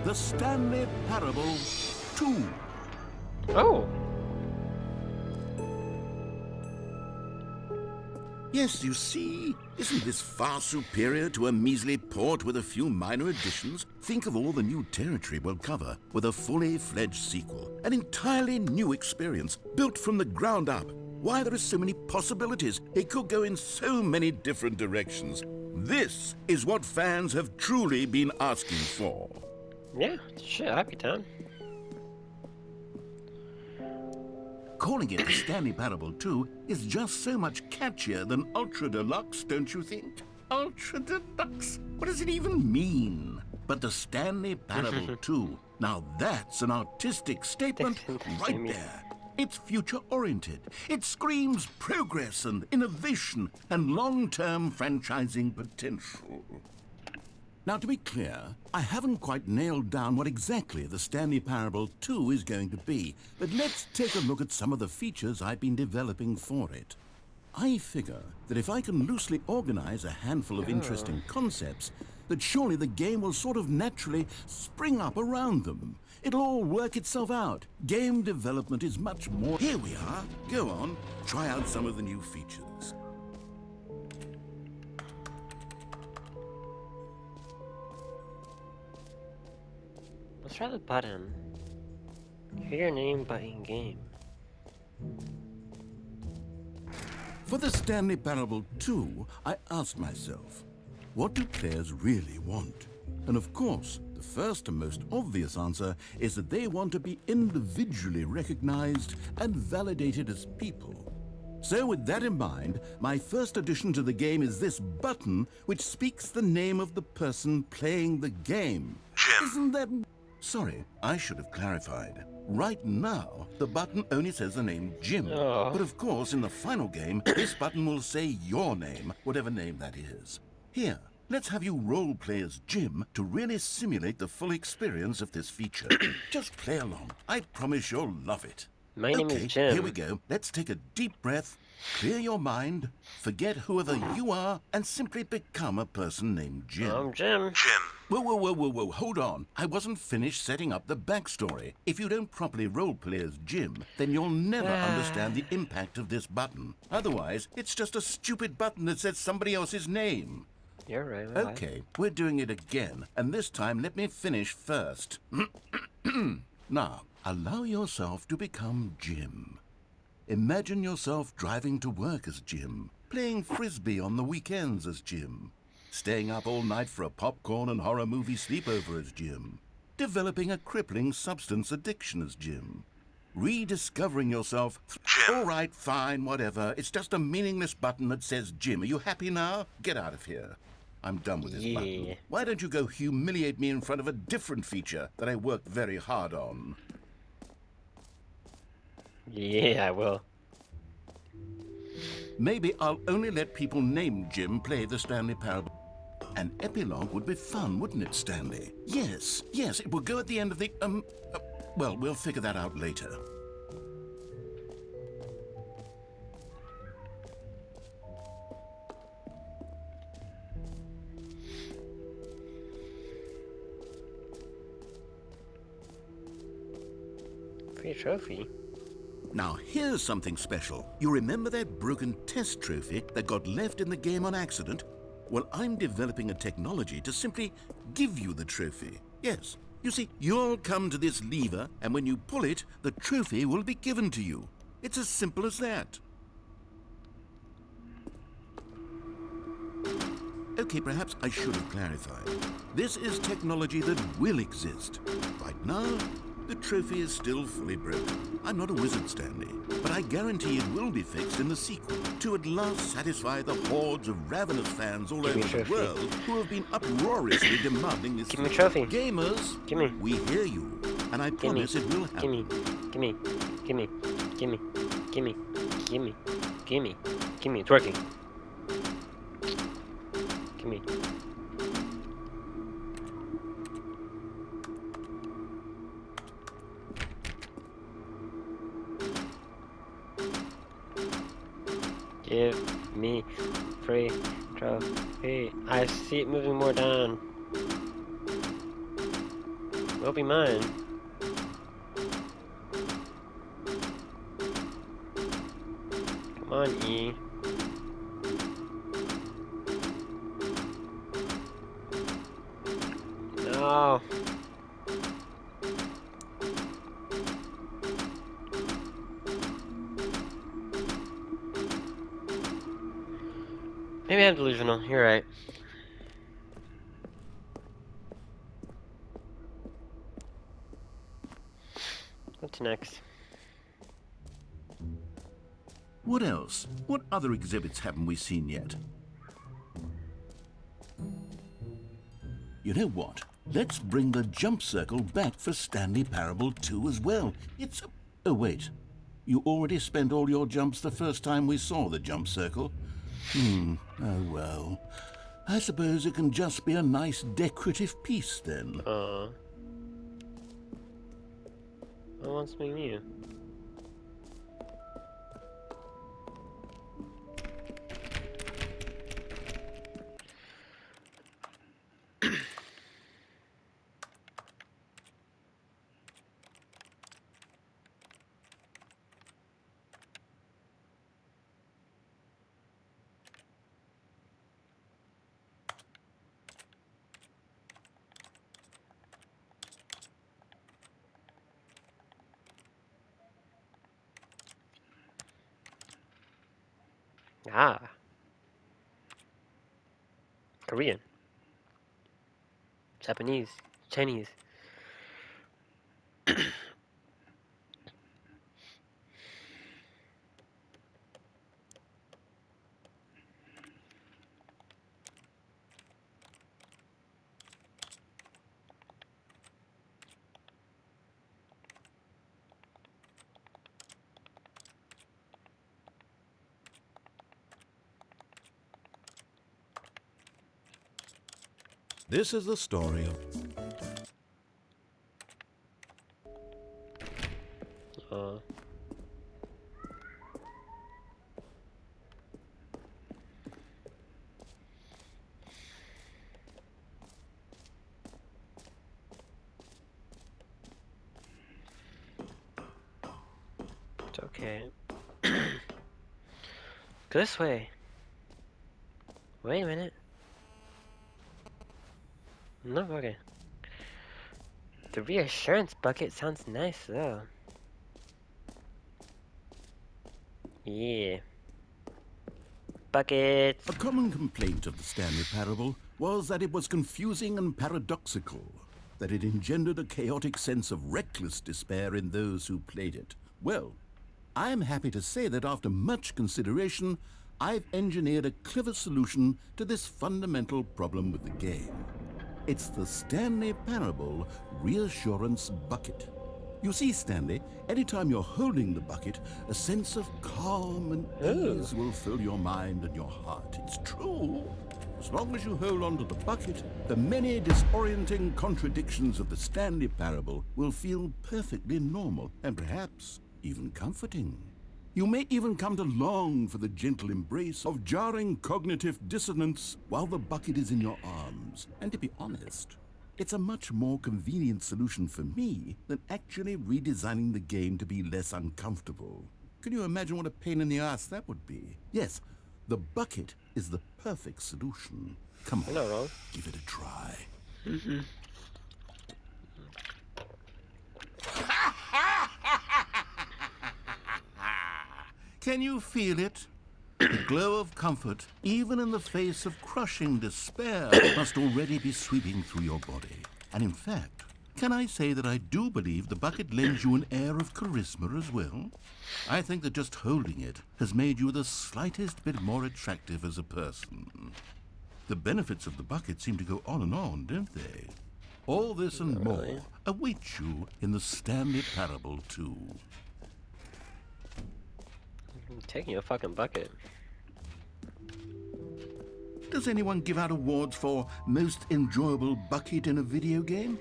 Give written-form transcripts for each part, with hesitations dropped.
the Stanley Parable 2. Oh. Yes, you see, isn't this far superior to a measly port with a few minor additions? Think of all the new territory we'll cover with a fully fledged sequel. An entirely new experience, built from the ground up. Why, there are so many possibilities. It could go in so many different directions. This is what fans have truly been asking for. Yeah, shit, I'd be down. Calling it the Stanley Parable 2 is just so much catchier than Ultra Deluxe, don't you think? Ultra Deluxe? What does it even mean? But the Stanley Parable 2, now that's an artistic statement right there. It's future-oriented. It screams progress and innovation and long-term franchising potential. Now, to be clear, I haven't quite nailed down what exactly the Stanley Parable 2 is going to be, but let's take a look at some of the features I've been developing for it. I figure that if I can loosely organize a handful of interesting concepts, that surely the game will sort of naturally spring up around them. It'll all work itself out. Game development is much more... Here we are. Go on, try out some of the new features. Let's try the button. Hear your name but in game. For the Stanley Parable 2, I asked myself, what do players really want? And of course, the first and most obvious answer is that they want to be individually recognized and validated as people. So with that in mind, my first addition to the game is this button which speaks the name of the person playing the game. Jim. Isn't that... Sorry, I should have clarified. Right now, the button only says the name Jim. Oh. But of course, in the final game, this button will say your name, whatever name that is. Here, let's have you role-play as Jim to really simulate the full experience of this feature. Just play along. I promise you'll love it. My name is Jim. Here we go. Let's take a deep breath, clear your mind, forget whoever you are, and simply become a person named Jim. I'm Jim. Jim. Whoa, hold on. I wasn't finished setting up the backstory. If you don't properly roleplay as Jim, then you'll never understand the impact of this button. Otherwise, it's just a stupid button that says somebody else's name. You're right. Okay, we're doing it again, and this time let me finish first. Now, allow yourself to become Jim. Imagine yourself driving to work as Jim, playing frisbee on the weekends as Jim, staying up all night for a popcorn and horror movie sleepover as Jim, developing a crippling substance addiction as Jim, rediscovering yourself... Jim. All right, fine, whatever. It's just a meaningless button that says Jim. Are you happy now? Get out of here. I'm done with this button. Why don't you go humiliate me in front of a different feature that I worked very hard on? Yeah, I will. Maybe I'll only let people named Jim play the Stanley Parable. An epilogue would be fun, wouldn't it, Stanley? Yes, it will go at the end of the, well, we'll figure that out later. Free trophy. Now, here's something special. You remember that broken test trophy that got left in the game on accident? Well, I'm developing a technology to simply give you the trophy. Yes, you see, you'll come to this lever, and when you pull it, the trophy will be given to you. It's as simple as that. Okay, perhaps I should have clarified. This is technology that will exist. Right now, the trophy is still fully broken. I'm not a wizard, Stanley, but I guarantee it will be fixed in the sequel to at last satisfy the hordes of ravenous fans all over the world who have been uproariously demanding this. Give me trophy. Gamers, Gimme. we hear you, and I promise it will happen. Gimme. It's working. Gimme. Give me free trophy. I see it moving more down. Will be mine. Come on, E. No. Maybe I'm delusional. You're right. What's next? What else? What other exhibits haven't we seen yet? You know what? Let's bring the jump circle back for Stanley Parable 2 as well. It's a... Oh, wait. You already spent all your jumps the first time we saw the jump circle. Oh, well. I suppose it can just be a nice decorative piece, then. I want something new. Ah. Korean. Japanese. Chinese. This is the story of... It's okay. Go this way. Wait a minute. No, okay. The reassurance bucket sounds nice, though. Yeah. Buckets. A common complaint of the Stanley Parable was that it was confusing and paradoxical, that it engendered a chaotic sense of reckless despair in those who played it. Well, I am happy to say that after much consideration, I've engineered a clever solution to this fundamental problem with the game. It's the Stanley Parable Reassurance Bucket. You see, Stanley, anytime you're holding the bucket, a sense of calm and ease will fill your mind and your heart. It's true. As long as you hold on to the bucket, the many disorienting contradictions of the Stanley Parable will feel perfectly normal and perhaps even comforting. You may even come to long for the gentle embrace of jarring cognitive dissonance while the bucket is in your arms. And to be honest, it's a much more convenient solution for me than actually redesigning the game to be less uncomfortable. Can you imagine what a pain in the ass that would be? Yes, the bucket is the perfect solution. Come on, You're not wrong. give it a try. Can you feel it? The glow of comfort, even in the face of crushing despair, must already be sweeping through your body. And in fact, can I say that I do believe the bucket lends you an air of charisma as well? I think that just holding it has made you the slightest bit more attractive as a person. The benefits of the bucket seem to go on, don't they? All this and more await you in the Stanley Parable 2. I'm taking a fucking bucket. Does anyone give out awards for most enjoyable bucket in a video game?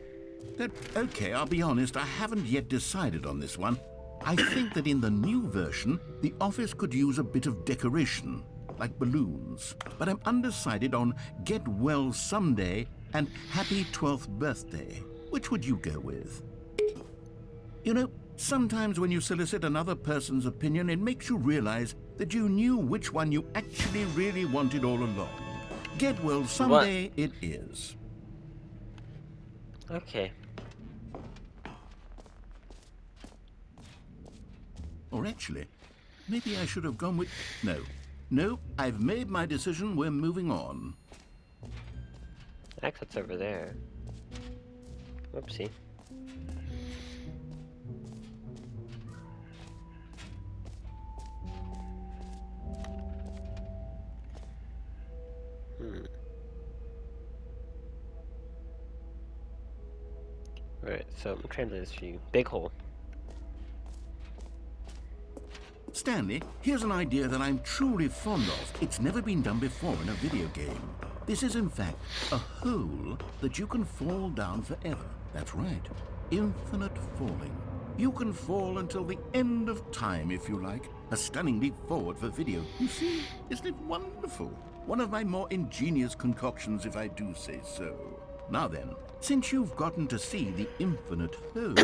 Okay, I'll be honest, I haven't yet decided on this one. I think that in the new version, the office could use a bit of decoration, like balloons. But I'm undecided on Get Well Someday and Happy 12th Birthday. Which would you go with? You know, sometimes when you solicit another person's opinion, it makes you realize that you knew which one you actually really wanted all along. Get well someday it is. Okay. Or actually, maybe I should have gone with... No, I've made my decision. We're moving on. Exit's over there. Whoopsie. Right, so I'm translating this for you. Big hole. Stanley, here's an idea that I'm truly fond of. It's never been done before in a video game. This is, in fact, a hole that you can fall down forever. That's right. Infinite falling. You can fall until the end of time, if you like. A stunning leap forward for video. You see, isn't it wonderful? One of my more ingenious concoctions, if I do say so. Now then, since you've gotten to see the infinite hole,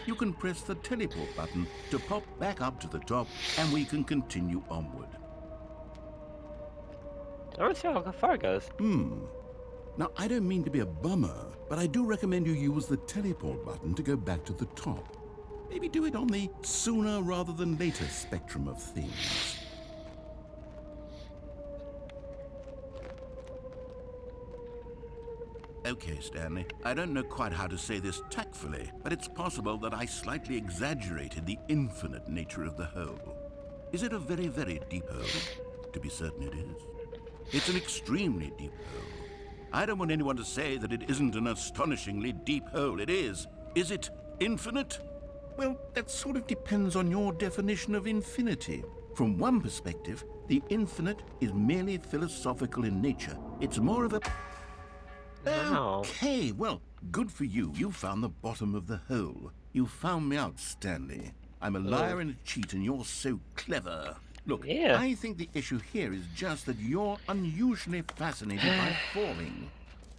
you can press the teleport button to pop back up to the top, and we can continue onward. I want to see how far it goes. Now, I don't mean to be a bummer, but I do recommend you use the teleport button to go back to the top. Maybe do it on the sooner rather than later spectrum of things. Okay, Stanley, I don't know quite how to say this tactfully, but it's possible that I slightly exaggerated the infinite nature of the hole. Is it a very, very deep hole? To be certain it is. It's an extremely deep hole. I don't want anyone to say that it isn't an astonishingly deep hole. It is. Is it infinite? Well, that sort of depends on your definition of infinity. From one perspective, the infinite is merely philosophical in nature. It's more of a... Wow. Okay, well, good for you. You found the bottom of the hole. You found me out, Stanley. I'm a liar and a cheat, and you're so clever. Look, Yeah. I think the issue here is just that you're unusually fascinated by falling.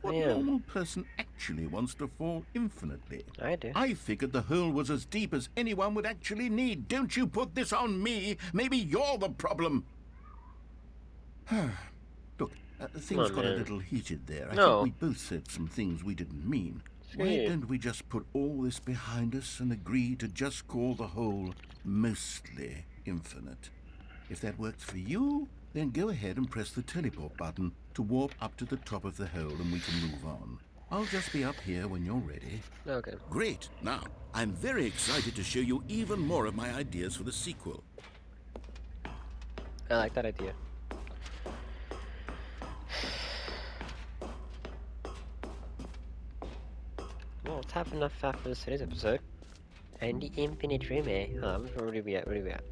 What I am. normal person actually wants to fall infinitely? I do. I figured the hole was as deep as anyone would actually need. Don't you put this on me. Maybe you're the problem. Look, things on, got a man. little heated there. I No. think we both said some things we didn't mean. Why Yeah. don't we just put all this behind us and agree to just call the hole mostly infinite? If that works for you, then go ahead and press the teleport button to warp up to the top of the hole and we can move on. I'll just be up here when you're ready. Okay. Great. Now, I'm very excited to show you even more of my ideas for the sequel. I like that idea. Well, let's have enough for today's episode. And the infinite room, eh? Where are we at? Where are we at?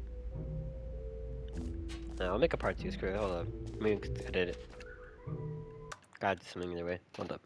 No, I'll make a part 2. Screw it. Hold up. Maybe I did it. Gotta do something either way. Hold up.